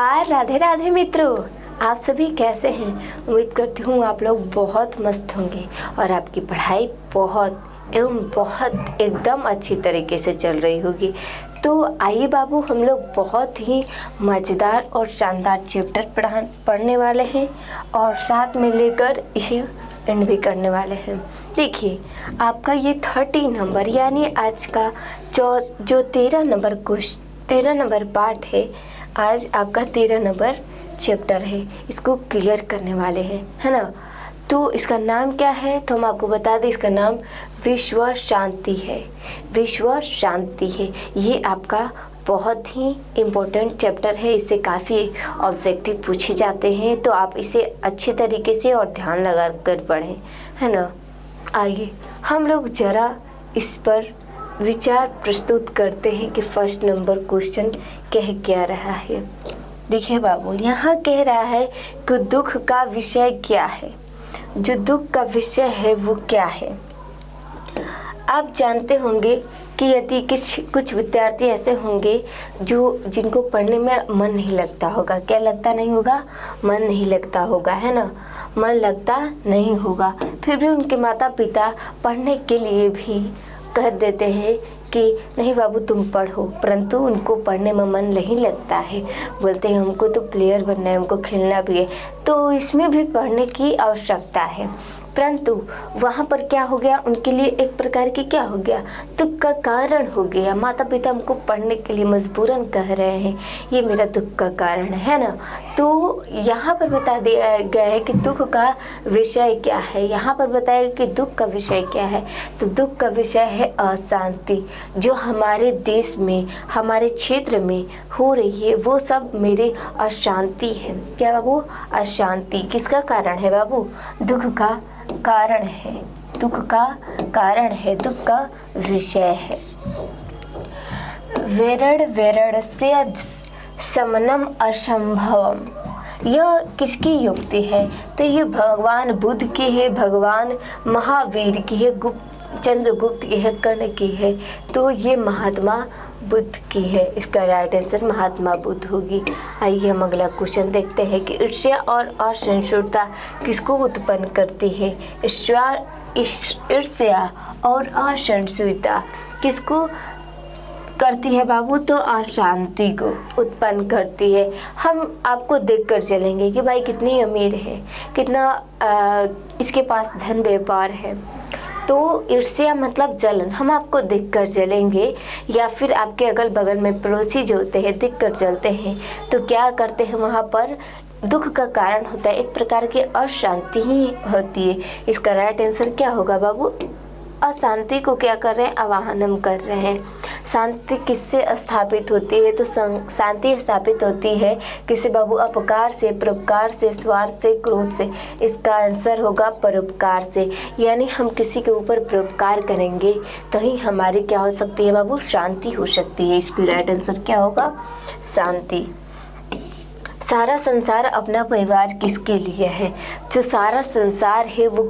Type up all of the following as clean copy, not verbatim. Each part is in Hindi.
नमस्कार, राधे राधे मित्रों। आप सभी कैसे हैं? उम्मीद करती हूँ आप लोग बहुत मस्त होंगे और आपकी पढ़ाई बहुत एकदम अच्छी तरीके से चल रही होगी। तो आइए बाबू, हम लोग बहुत ही मज़ेदार और शानदार चैप्टर पढ़ने वाले हैं और साथ में लेकर इसे एंड भी करने वाले हैं। देखिए, आपका ये 30 नंबर यानी आज का जो 13 नंबर पार्ट है, आज आपका 13 नंबर चैप्टर है, इसको क्लियर करने वाले हैं, है ना। तो इसका नाम क्या है तो हम आपको बता दें, इसका नाम विश्व शांति है। विश्व शांति है, ये आपका बहुत ही इम्पोर्टेंट चैप्टर है। इससे काफ़ी ऑब्जेक्टिव पूछे जाते हैं, तो आप इसे अच्छे तरीके से और ध्यान लगा कर पढ़ें, है ना। आइए हम लोग ज़रा इस पर विचार प्रस्तुत करते हैं कि फर्स्ट नंबर क्वेश्चन कह क्या रहा है। देखिए बाबू, यहाँ कह रहा है कि दुख का विषय क्या है। जो दुख का विषय है वो क्या है। आप जानते होंगे कि यदि कुछ विद्यार्थी ऐसे होंगे जिनको पढ़ने में मन नहीं लगता होगा। क्या लगता नहीं होगा? मन नहीं लगता होगा, है ना। मन लगता नहीं होगा, फिर भी उनके माता पिता पढ़ने के लिए भी कह देते हैं कि नहीं बाबू तुम पढ़ो, परंतु उनको पढ़ने में मन नहीं लगता है। बोलते हैं हमको तो प्लेयर बनना है, हमको खेलना भी है, तो इसमें भी पढ़ने की आवश्यकता है। परंतु वहाँ पर क्या हो गया, उनके लिए एक प्रकार की क्या हो गया, दुख का कारण हो गया। माता पिता हमको पढ़ने के लिए मजबूरन कह रहे हैं, ये मेरा दुख का कारण है ना। तो यहाँ पर बता दिया गया है कि दुख का विषय क्या है। यहाँ पर बताया गया कि दुख का विषय क्या है, तो दुख का विषय है अशांति। जो हमारे देश में, हमारे क्षेत्र में हो रही है, वो सब मेरे अशांति है। क्या बाबू? अशांति किसका कारण है बाबू? दुख का कारण है, दुख का कारण है, दुख का विषय है। वेरड़ से समनम असंभवम, यह किसकी युक्ति है? तो ये भगवान बुद्ध की है, भगवान महावीर की है, चंद्रगुप्त की है, कर्ण की है। तो ये महात्मा बुद्ध की है। इसका राइट आंसर महात्मा बुद्ध होगी। आइए हम अगला क्वेश्चन देखते हैं कि ईर्ष्या और असहिष्णुता किसको उत्पन्न करती है। ईर्ष्या और असहिष्णुता किसको करती है बाबू? तो अशांति को उत्पन्न करती है। हम आपको देखकर चलेंगे कि भाई कितनी अमीर है, कितना इसके पास धन व्यापार है, तो ईर्ष्या मतलब जलन। हम आपको देखकर चलेंगे, या फिर आपके अगल बगल में पड़ोसी जो होते हैं देखकर चलते हैं, तो क्या करते हैं, वहाँ पर दुख का कारण होता है, एक प्रकार की अशांति ही होती है। इसका राइट आंसर क्या होगा बाबू? अशांति को क्या कर रहे हैं? आवाहनम कर रहे हैं। शांति किससे स्थापित होती है? तो शांति स्थापित होती है किसे बाबू? अपकार से, परोपकार से, स्वार्थ से, क्रोध से। इसका आंसर होगा परोपकार से। यानी हम किसी के ऊपर परोपकार करेंगे तो ही हमारी क्या हो सकती है बाबू? शांति हो सकती है। इसकी राइट आंसर क्या होगा? शांति। सारा संसार अपना परिवार किसके लिए है? जो सारा संसार है वो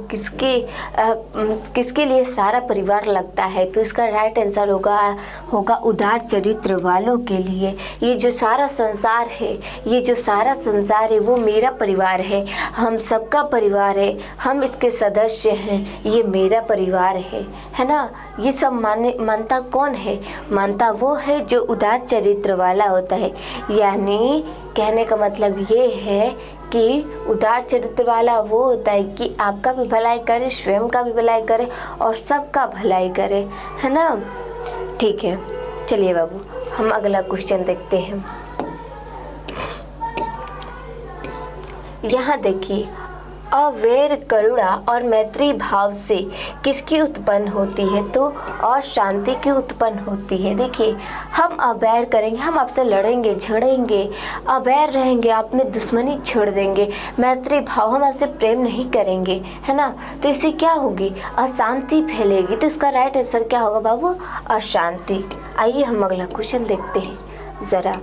किसके लिए सारा परिवार लगता है? तो इसका राइट आंसर होगा उदार चरित्र वालों के लिए। ये जो सारा संसार है, ये जो सारा संसार है वो मेरा परिवार है, हम सबका परिवार है, हम इसके सदस्य हैं, ये मेरा परिवार है ना। ये सब मानता कौन है? मानता वो है जो उदार चरित्र वाला होता है। यानी कहने का मतलब ये है कि उदार चरित्र वाला वो होता है कि आपका भी भलाई करे, स्वयं का भी भलाई करे और सबका भलाई करे, है ना। ठीक है, चलिए बाबू हम अगला क्वेश्चन देखते हैं। यहाँ देखिए, अवैर करुणा और मैत्री भाव से किसकी उत्पन्न होती है? तो अशांति की उत्पन्न होती है। देखिए, हम अवैर करेंगे, हम आपसे लड़ेंगे, झगड़ेंगे, अवैर रहेंगे, आप में दुश्मनी छोड़ देंगे। मैत्री भाव, हम आपसे प्रेम नहीं करेंगे, है ना, तो इससे क्या होगी? अशांति फैलेगी। तो इसका राइट आंसर क्या होगा बाबू? अशांति। आइए हम अगला क्वेश्चन देखते हैं ज़रा।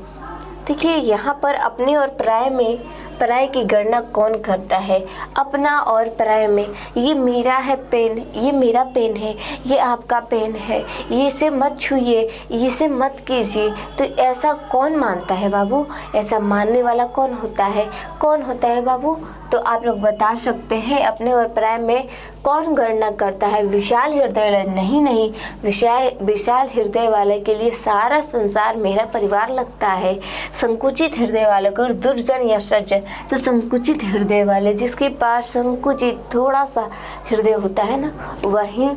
देखिए, यहाँ पर अपने और पराये में पराये की गणना कौन करता है? अपना और पराये में। ये मेरा है पेन, ये मेरा पेन है, ये आपका पेन है, ये इसे मत छूइए, इसे मत कीजिए। तो ऐसा कौन मानता है बाबू? ऐसा मानने वाला कौन होता है? कौन होता है बाबू? तो आप लोग बता सकते हैं अपने और पराये में कौन गणना करता है? विशाल हृदय नहीं, विशाल हृदय वाले के लिए सारा संसार मेरा परिवार लगता है। संकुचित हृदय वाले को दुर्जन या सज्जन, तो संकुचित हृदय वाले जिसके पास संकुचित थोड़ा सा हृदय होता है ना, वही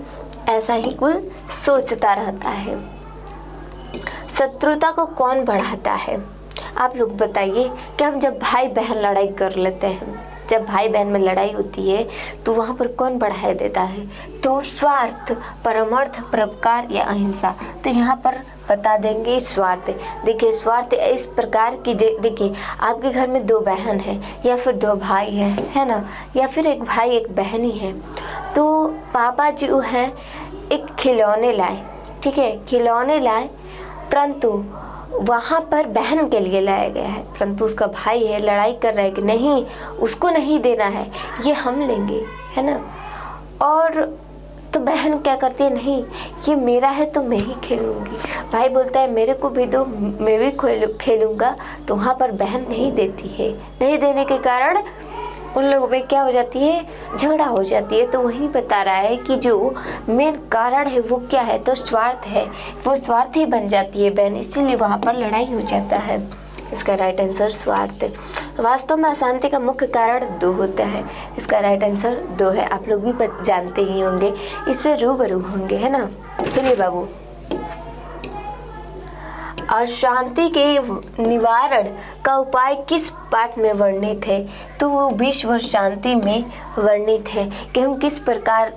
ऐसा ही कुल सोचता रहता है। शत्रुता को कौन बढ़ाता है? आप लोग बताइए कि हम जब भाई बहन लड़ाई कर लेते हैं, जब भाई बहन में लड़ाई होती है तो वहाँ पर कौन बढ़ाई देता है? तो स्वार्थ, परमार्थ, परोपकार या अहिंसा। तो यहाँ पर बता देंगे स्वार्थ। देखिए स्वार्थ इस प्रकार की, देखिए आपके घर में 2 बहन हैं या फिर 2 भाई हैं, है ना, या फिर एक भाई एक बहन ही है। तो पापा जो है एक खिलौने लाए, ठीक है, खिलौने लाए, परंतु वहाँ पर बहन के लिए लाया गया है, परंतु उसका भाई है लड़ाई कर रहा है कि नहीं उसको नहीं देना है, ये हम लेंगे, है ना। और तो बहन क्या करती है, नहीं ये मेरा है तो मैं ही खेलूंगी। भाई बोलता है मेरे को भी दो, मैं भी खेलूंगा। तो वहाँ पर बहन नहीं देती है, नहीं देने के कारण उन लोगों में क्या हो जाती है, झगड़ा हो जाती है। तो वही बता रहा है कि जो मेन कारण है वो क्या है, तो स्वार्थ है, वो स्वार्थ ही बन जाती है बहन, इसीलिए वहाँ पर लड़ाई हो जाता है। इसका राइट आंसर स्वार्थ है। वास्तव में अशांति का मुख्य कारण 2 होता है, इसका राइट आंसर 2 है। आप लोग भी जानते ही होंगे, इससे रूबरू होंगे, है ना। चलिए बाबू, अशांति के निवारण का उपाय किस पाठ में वर्णित है? तो वो विश्व शांति में वर्णित है कि हम किस प्रकार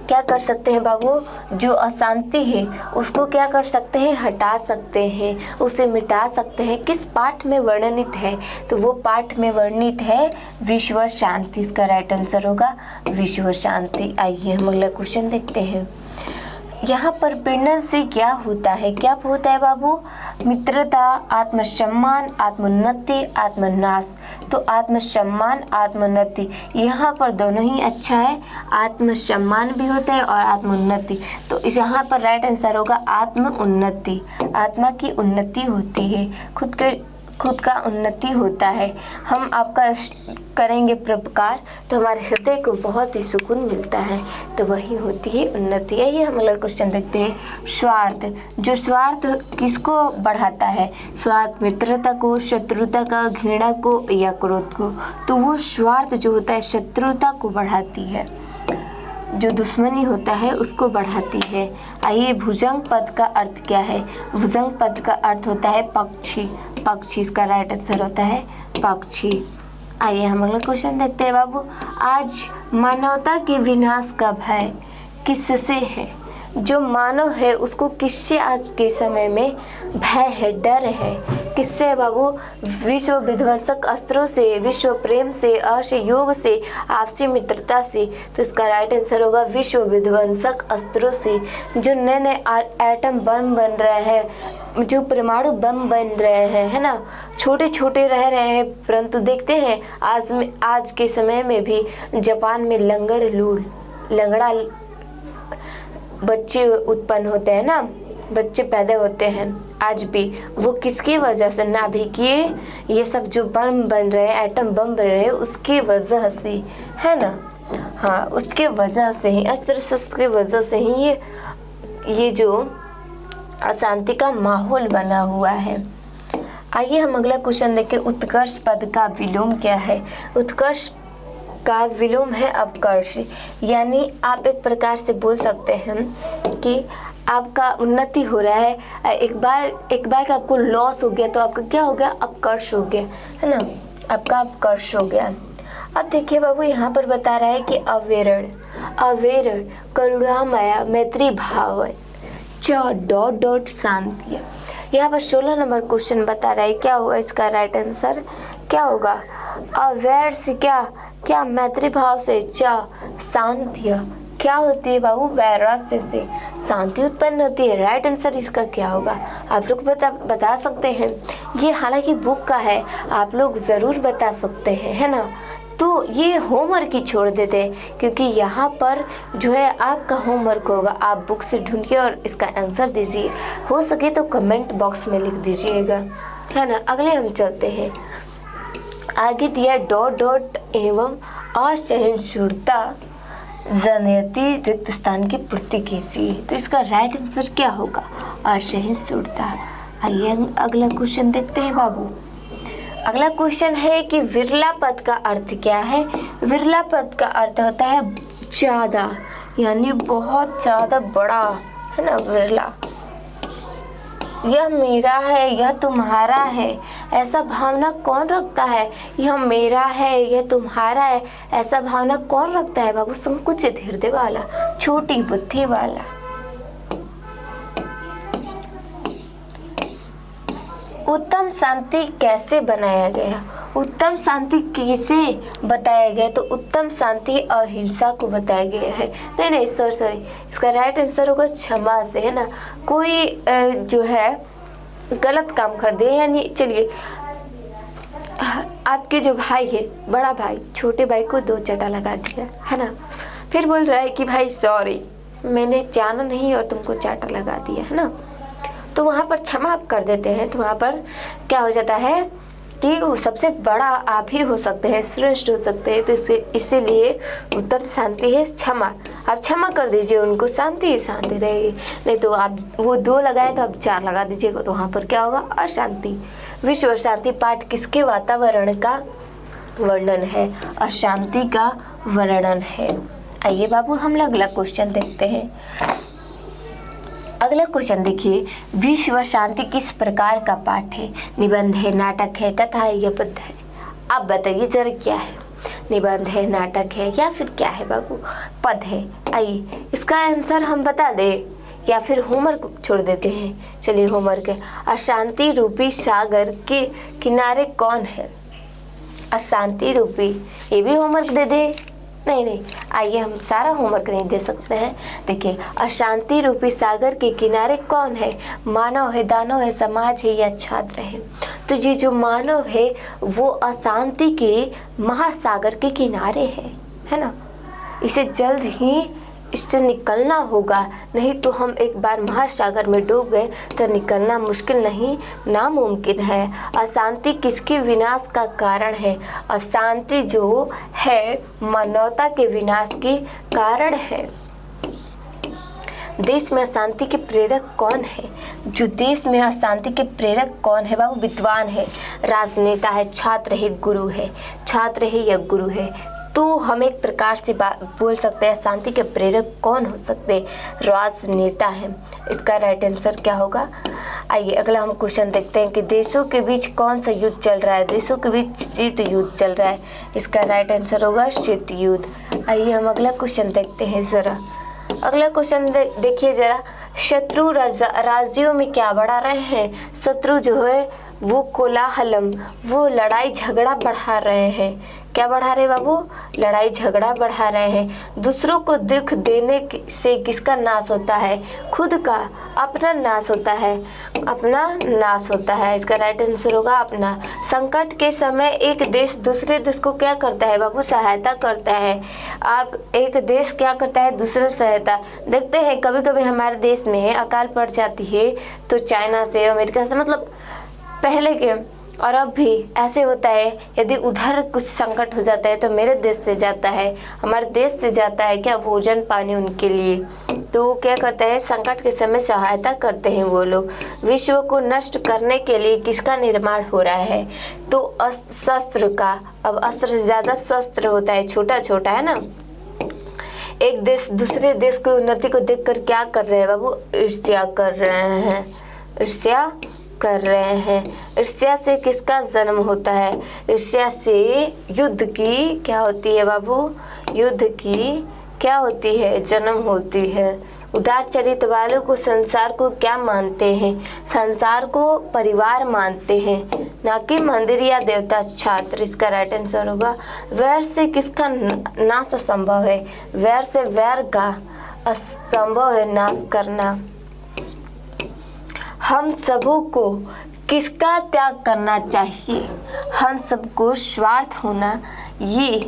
क्या कर सकते हैं बाबू, जो अशांति है उसको क्या कर सकते हैं, हटा सकते हैं, उसे मिटा सकते हैं। किस पाठ में वर्णित है? तो वो पाठ में वर्णित है विश्व शांति। इसका राइट आंसर होगा विश्व शांति। आइए हम अगला क्वेश्चन देखते हैं। यहाँ पर पीड़न से क्या होता है? क्या होता है बाबू? मित्रता, आत्मसम्मान, आत्मोन्नति, आत्मनाश। तो आत्मसम्मान, आत्मोन्नति, यहाँ पर दोनों ही अच्छा है। आत्मसम्मान भी होता है और आत्मोन्नति। तो इस यहाँ पर राइट आंसर होगा आत्म-उन्नति। आत्मा की उन्नति होती है, खुद का उन्नति होता है। हम आपका करेंगे परोपकार तो हमारे हृदय को बहुत ही सुकून मिलता है, तो वही होती है उन्नति। ये हम अगला क्वेश्चन देखते हैं। स्वार्थ, जो स्वार्थ किसको बढ़ाता है? स्वार्थ मित्रता को, शत्रुता का, घृणा को या क्रोध को। तो वो स्वार्थ जो होता है शत्रुता को बढ़ाती है, जो दुश्मनी होता है उसको बढ़ाती है। आइए, भुजंग पद का अर्थ क्या है? भुजंग पद का अर्थ होता है पक्षी। पक्षी, इसका राइट आंसर होता है पक्षी। आइए हम अगला क्वेश्चन देखते हैं बाबू। आज मानवता के विनाश का भय किससे है? जो मानव है उसको किससे आज के समय में भय है, डर है? किससे है बाबू? विश्व विध्वंसक अस्त्रों से, विश्व प्रेम से, असहयोग से, आपसी मित्रता से। तो इसका राइट आंसर होगा विश्व विध्वंसक अस्त्रों से। जो नए नए एटम बम बन रहे हैं, जो परमाणु बम बन रहे हैं, है ना, छोटे छोटे रह रहे हैं, परंतु देखते हैं आज के समय में भी जापान में लंगड़ा बच्चे उत्पन्न होते हैं ना, बच्चे पैदा होते हैं आज भी। वो किसकी वजह से? नाभिकीय ये सब जो बम बन रहे हैं, एटम बम बन रहे हैं, उसकी वजह से, है ना। हाँ, उसके वजह से ही, अस्त्र शस्त्र की वजह से ही ये जो अशांति का माहौल बना हुआ है। आइए हम अगला क्वेश्चन देखें। उत्कर्ष पद का विलोम क्या है? उत्कर्ष का विलोम है अपकर्ष। यानी आप एक प्रकार से बोल सकते हैं कि आपका उन्नति हो रहा है, एक बार का आपको लॉस हो गया तो आपका क्या हो गया? अपकर्ष हो गया, है ना, आपका अपकर्ष हो गया। अब देखिए बाबू, यहाँ पर बता रहा है कि अवेरण, करुणा, माया, मैत्री भाव, शांति। यहाँ पर 16 नंबर क्वेश्चन बता रहा है, क्या होगा इसका राइट आंसर? क्या होगा? अवैर से क्या मैत्री भाव से शांति। क्या होती है बाबू? वैराग्य से शांति उत्पन्न होती है। राइट आंसर इसका क्या होगा? आप लोग बता सकते हैं। ये हालांकि बुक का है, आप लोग ज़रूर बता सकते हैं, है ना। तो ये होमवर्क ही छोड़ देते हैं, क्योंकि यहाँ पर जो है आपका होमवर्क होगा, आप बुक से ढूंढिए और इसका आंसर दीजिए। हो सके तो कमेंट बॉक्स में लिख दीजिएगा, है ना। अगले हम चलते हैं। आगे दिया डॉट डॉट एवं असहिष्णुता जनयति रिक्त स्थान की पूर्ति कीजिए। तो इसका राइट आंसर क्या होगा? असहिष्णुता। आइए अगला क्वेश्चन देखते हैं बाबू। अगला क्वेश्चन है कि विरला पद का अर्थ क्या है? विरला पद का अर्थ होता है ज़्यादा, यानी बहुत ज़्यादा बड़ा, है ना। विरला, यह मेरा है, यह तुम्हारा है, ऐसा भावना कौन रखता है? यह मेरा है, यह तुम्हारा है, ऐसा भावना कौन रखता है बाबू? संकुचित हृदय वाला, छोटी बुद्धि वाला। उत्तम शांति कैसे बनाया गया? उत्तम शांति कैसे बताया गया? तो उत्तम शांति अहिंसा को बताया गया है। नहीं, सॉरी, इसका राइट आंसर होगा क्षमा से, है ना। कोई जो है गलत काम कर दे, यानी चलिए आपके जो भाई है, बड़ा भाई छोटे भाई को 2 चटा लगा दिया, है ना। फिर बोल रहा है कि भाई सॉरी, मैंने जाना नहीं और तुमको चाटा लगा दिया, है ना। तो वहाँ पर क्षमा आप कर देते हैं, तो वहाँ पर क्या हो जाता है कि वो सबसे बड़ा आप ही हो सकते हैं, श्रेष्ठ हो सकते हैं। तो इसीलिए उत्तम शांति है क्षमा। आप क्षमा कर दीजिए उनको, शांति शांति रहेगी। नहीं तो आप वो 2 लगाए तो आप 4 लगा दीजिएगा, तो वहाँ पर क्या होगा? अशांति। विश्व शांति पाठ किसके वातावरण का वर्णन है? अशांति का वर्णन है। आइए बाबू हम लोग अगला क्वेश्चन देखते हैं। अगला क्वेश्चन देखिए, विश्व शांति किस प्रकार का पाठ है? निबंध है, नाटक है, कथा है या पद है? आप बताइए जरा क्या है? निबंध है, नाटक है या फिर क्या है बाबू? पद है। आइए इसका आंसर हम बता दें या फिर होमवर्क छोड़ देते हैं? चलिए होमवर्क है। अशांति रूपी सागर के किनारे कौन है? अशांति रूपी, ये भी होमवर्क दे दे? नहीं, आइए हम सारा होमवर्क नहीं दे सकते हैं। देखिए, अशांति रूपी सागर के किनारे कौन है? मानव है, दानव है, समाज है या छात्र है? तो ये जो मानव है वो अशांति के महासागर के किनारे है ना। इसे जल्द ही इससे निकलना होगा, नहीं तो हम एक बार महासागर में डूब गए तो निकलना मुश्किल नहीं, नामुमकिन है। अशांति किसके विनाश का कारण है? अशांति जो है मानवता के विनाश के कारण है। देश में अशांति के प्रेरक कौन है? जो देश में अशांति के प्रेरक कौन है बाबू? विद्वान है, राजनेता है, छात्र है, गुरु है। छात्र है या गुरु है, तो हम एक प्रकार से बोल सकते हैं शांति के प्रेरक कौन हो सकते हैं? राजनेता है। इसका राइट आंसर क्या होगा? आइए अगला हम क्वेश्चन देखते हैं कि देशों के बीच कौन सा युद्ध चल रहा है? देशों के बीच शीत युद्ध चल रहा है। इसका राइट आंसर होगा शीत युद्ध। आइए हम अगला क्वेश्चन देखते हैं जरा। अगला क्वेश्चन देखिए जरा। शत्रु राज्यों में क्या बढ़ा रहे हैं? शत्रु जो है वो कोलाहलम, वो लड़ाई झगड़ा बढ़ा रहे हैं। क्या बढ़ा रहे बाबू? लड़ाई झगड़ा बढ़ा रहे हैं। दूसरों को दुख देने से किसका नाश होता है? खुद का, अपना नाश होता है, अपना नाश होता है। इसका राइट आंसर होगा अपना। संकट के समय एक देश दूसरे देश को क्या करता है बाबू? सहायता करता है। आप एक देश क्या करता है? दूसरे सहायता। देखते हैं कभी कभी हमारे देश में अकाल पड़ जाती है तो चाइना से, अमेरिका से, मतलब पहले के और अब भी ऐसे होता है। यदि उधर कुछ संकट हो जाता है तो मेरे देश से जाता है, हमारे देश से जाता है क्या? भोजन पानी उनके लिए। तो क्या करता है? संकट के समय सहायता करते हैं वो लोग। विश्व को नष्ट करने के लिए किसका निर्माण हो रहा है? तो शस्त्र का। अब अस्त्र से ज़्यादा शस्त्र होता है, छोटा छोटा, है ना। एक देश दूसरे देश की उन्नति को देखकर क्या कर रहे हैं बाबू? ईर्ष्या कर रहे हैं, ईर्ष्या कर रहे हैं। ईर्ष्या से किसका जन्म होता है? ईर्ष्या से युद्ध की क्या होती है बाबू? युद्ध की क्या होती है? जन्म होती है। उदार चरित्र वालों को संसार को क्या मानते हैं? संसार को परिवार मानते हैं, ना कि मंदिर या देवता। छात्र। इसका राइट आंसर होगा वैर से किसका नाश असंभव है? वैर से वैर का असंभव है नाश करना। हम सबों को किसका त्याग करना चाहिए? हम सबको स्वार्थ होना, ये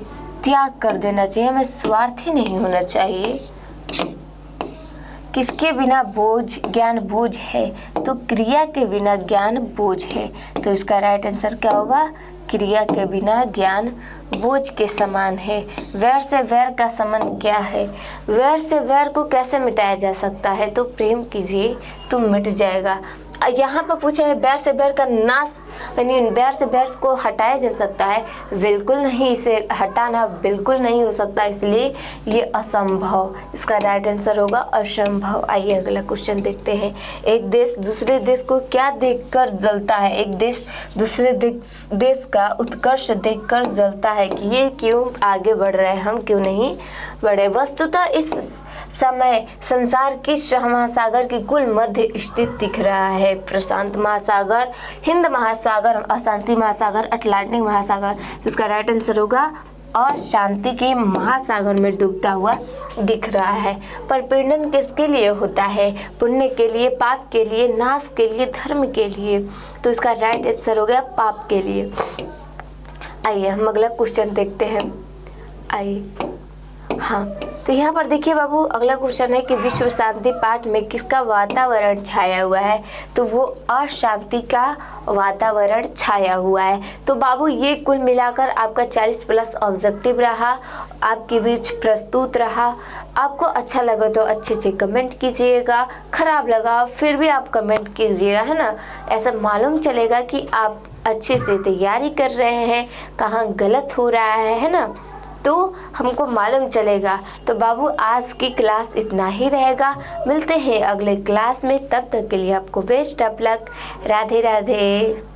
त्याग कर देना चाहिए। हमें स्वार्थी नहीं होना चाहिए। किसके बिना बोझ ज्ञान बोझ है? तो क्रिया के बिना ज्ञान बोझ है। तो इसका राइट आंसर क्या होगा? क्रिया के बिना ज्ञान बोझ के समान है। वैर से वैर का संबंध क्या है? वैर से वैर को कैसे मिटाया जा सकता है? तो प्रेम कीजिए तो मिट जाएगा। यहाँ पर पूछा है बैर से बैर का नाश, यानी बैर से बैर को हटाया जा सकता है? बिल्कुल नहीं, इसे हटाना बिल्कुल नहीं हो सकता, इसलिए ये असंभव। इसका राइट आंसर होगा असंभव। आइए अगला क्वेश्चन देखते हैं। एक देश दूसरे देश को क्या देखकर जलता है? एक देश दूसरे देश का उत्कर्ष देखकर जलता है कि ये क्यों आगे बढ़ रहे हैं, हम क्यों नहीं बढ़े। वस्तुतः इस समय संसार किस महासागर की कुल मध्य स्थित दिख रहा है? प्रशांत महासागर, हिंद महासागर, अशांति महासागर, अटलांटिक महासागर। इसका राइट आंसर होगा अशांति के महासागर में डूबता हुआ दिख रहा है। पर पीड़न किसके लिए होता है? पुण्य के लिए, पाप के लिए, नाश के लिए, धर्म के लिए। तो इसका राइट आंसर हो गया पाप के लिए। आइए हम अगला क्वेश्चन देखते हैं। आइए हाँ, तो यहाँ पर देखिए बाबू, अगला क्वेश्चन है कि विश्व शांति पाठ में किसका वातावरण छाया हुआ है? तो वो अशांति का वातावरण छाया हुआ है। तो बाबू ये कुल मिलाकर आपका 40 प्लस ऑब्जेक्टिव रहा, आपके बीच प्रस्तुत रहा। आपको अच्छा लगा तो अच्छे से कमेंट कीजिएगा, खराब लगा फिर भी आप कमेंट कीजिएगा, है ना। ऐसा मालूम चलेगा कि आप अच्छे से तैयारी कर रहे हैं, कहाँ गलत हो रहा है ना, तो हमको मालूम चलेगा। तो बाबू आज की क्लास इतना ही रहेगा, मिलते हैं अगले क्लास में। तब तक के लिए आपको best of luck. Radhe Radhe.